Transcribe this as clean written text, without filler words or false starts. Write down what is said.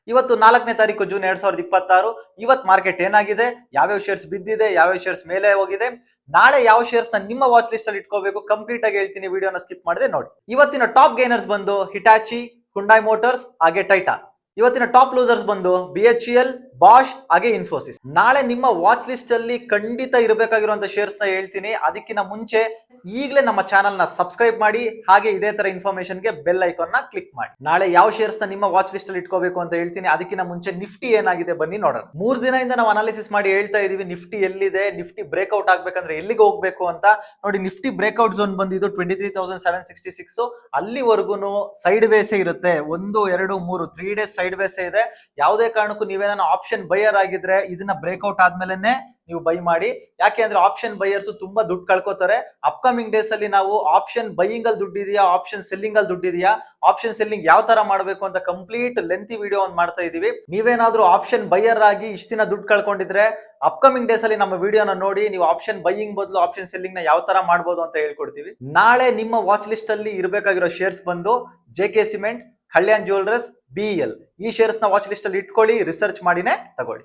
ಇವತ್ತು 4ನೇ ತಾರೀಕು ಜೂನ್ 2026. ಇವತ್ತು ಮಾರ್ಕೆಟ್ ಏನಾಗಿದೆ, ಯಾವ್ಯಾವ ಶೇರ್ಸ್ ಬಿದ್ದಿದೆ, ಯಾವ್ಯಾವ ಶೇರ್ಸ್ ಮೇಲೆ ಹೋಗಿದೆ, ನಾಳೆ ಯಾವ ಶೇರ್ಸ್ ನ ನಿಮ್ಮ ವಾಚ್ ಲಿಸ್ಟ್ ಅಲ್ಲಿ ಇಟ್ಕೋಬೇಕು ಕಂಪ್ಲೀಟ್ ಆಗಿ ಹೇಳ್ತೀನಿ. ವಿಡಿಯೋನ ಸ್ಕಿಪ್ ಮಾಡದೆ ನೋಡಿ. ಇವತ್ತಿನ ಟಾಪ್ ಗೇನರ್ಸ್ ಬಂದು ಹಿಟಾಚಿ, ಹುಂಡಾಯ್ ಮೋಟಾರ್ಸ್ ಹಾಗೆ ಟೈಟಾ. ಇವತ್ತಿನ ಟಾಪ್ ಲೂಸರ್ಸ್ ಬಂದು BHEL, ಬಾಷ್ ಹಾಗೆ ಇನ್ಫೋಸಿಸ್. ನಾಳೆ ನಿಮ್ಮ ವಾಚ್ ಲಿಸ್ಟ್ ಅಲ್ಲಿ ಖಂಡಿತ ಇರಬೇಕಾಗಿರುವಂತ ಶೇರ್ಸ್ ನ ಹೇಳ್ತೀನಿ. ಅದಕ್ಕಿಂತ ಮುಂಚೆ ಈಗಲೇ ನಮ್ಮ ಚಾನಲ್ ನ ಸಬ್ಸ್ಕ್ರೈಬ್ ಮಾಡಿ, ಹಾಗೆ ಇದೇ ತರ ಇನ್ಫಾರ್ಮೇಶನ್ ಗೆ ಬೆಲ್ ಐಕಾನ್ ನ ಕ್ಲಿಕ್ ಮಾಡಿ. ನಾಳೆ ಯಾವ ಶೇರ್ಸ್ ನ ನಿಮ್ಮ ವಾಚ್ ಲಿಸ್ಟ್ ಅಲ್ಲಿ ಇಟ್ಕೋಬೇಕು ಅಂತ ಹೇಳ್ತೀನಿ. ಅದಕ್ಕಿಂತ ಮುಂಚೆ ನಿಫ್ಟಿ ಏನಾಗಿದೆ ಬನ್ನಿ ನೋಡೋಣ. 3 ದಿನದಿಂದ ನಾವು ಅನಾಲಿಸಿಸ್ ಮಾಡಿ ಹೇಳ್ತಾ ಇದೀವಿ ನಿಫ್ಟಿ ಎಲ್ಲಿದೆ, ನಿಫ್ಟಿ ಬ್ರೇಕ್ಔಟ್ ಆಗ್ಬೇಕಂದ್ರೆ ಎಲ್ಲಿಗೆ ಹೋಗ್ಬೇಕು ಅಂತ. ನೋಡಿ, ನಿಫ್ಟಿ ಬ್ರೇಕ್ಔಟ್ ಝೋನ್ ಬಂದಿದ್ದು 23,766. ಅಲ್ಲಿವರೆಗೂ ಸೈಡ್ ವೇಸೇ ಇರುತ್ತೆ. 1, 2, 3 3 ಡೇಸ್ ಸೈಡ್ ವೇಸೇ ಇದೆ. ಯಾವುದೇ ಕಾರಣಕ್ಕೂ ನೀವೇನ ಆಪ್ಷನ್ ಬೈಯರ್ ಆಗಿದ್ರೆ ಇದನ್ನ ಬ್ರೇಕ್ಔಟ್ ಆದ್ಮೇಲೆ ನೀವು ಬೈ ಮಾಡಿ. ಯಾಕೆ ಅಂದ್ರೆ ಆಪ್ಷನ್ ಬೈಯರ್ಸ್ ತುಂಬಾ ದುಡ್ಡು ಕಳ್ಕೋತಾರೆ. ಅಪ್ಕಮಿಂಗ್ ಡೇಸ್ ಅಲ್ಲಿ ನಾವು ಆಪ್ಷನ್ ಬೈಯಿಂಗ್ ಅಲ್ಲಿ ದುಡ್ಡಿದೆಯಾ, ಆಪ್ಷನ್ ಸೆಲ್ಲಿಂಗ್ ಅಲ್ಲಿ ದುಡ್ಡಿದೆಯಾ, ಆಪ್ಷನ್ ಸೆಲ್ಲಿಂಗ್ ಯಾವ ತರ ಮಾಡಬೇಕು ಅಂತ ಕಂಪ್ಲೀಟ್ ಲೆಂತಿ ವಿಡಿಯೋ ಒಂದು ಮಾಡ್ತಾ ಇದೀವಿ. ನೀವೇನಾದ್ರೂ ಆಪ್ಷನ್ ಬೈಯರ್ ಆಗಿ ಇಷ್ಟ ದಿನ ದುಡ್ಡು ಕಳ್ಕೊಂಡಿದ್ರೆ ಅಪ್ಕಮಿಂಗ್ ಡೇಸ್ ಅಲ್ಲಿ ನಮ್ಮ ವಿಡಿಯೋನ ನೋಡಿ ನೀವು ಆಪ್ಷನ್ ಬೈಯಿಂಗ್ ಬದಲು ಆಪ್ಷನ್ ಸೆಲ್ಲಿಂಗ್ ನ ಯಾವ ತರ ಮಾಡಬಹುದು ಅಂತ ಹೇಳ್ಕೊಡ್ತೀವಿ. ನಾಳೆ ನಿಮ್ಮ ವಾಚ್ ಲಿಸ್ಟ್ ಅಲ್ಲಿ ಇರಬೇಕಾಗಿರೋ ಶೇರ್ಸ್ ಬಂದು JK cement, Kalyan jewellers, BEL. ಈ ಶೇರ್ಸ್ ನ ವಾಚ್ ಲಿಸ್ಟ್ ಅಲ್ಲಿ ಇಟ್ಕೊಳ್ಳಿ, ರಿಸರ್ಚ್ ಮಾಡಿನೇ ತಗೊಳ್ಳಿ.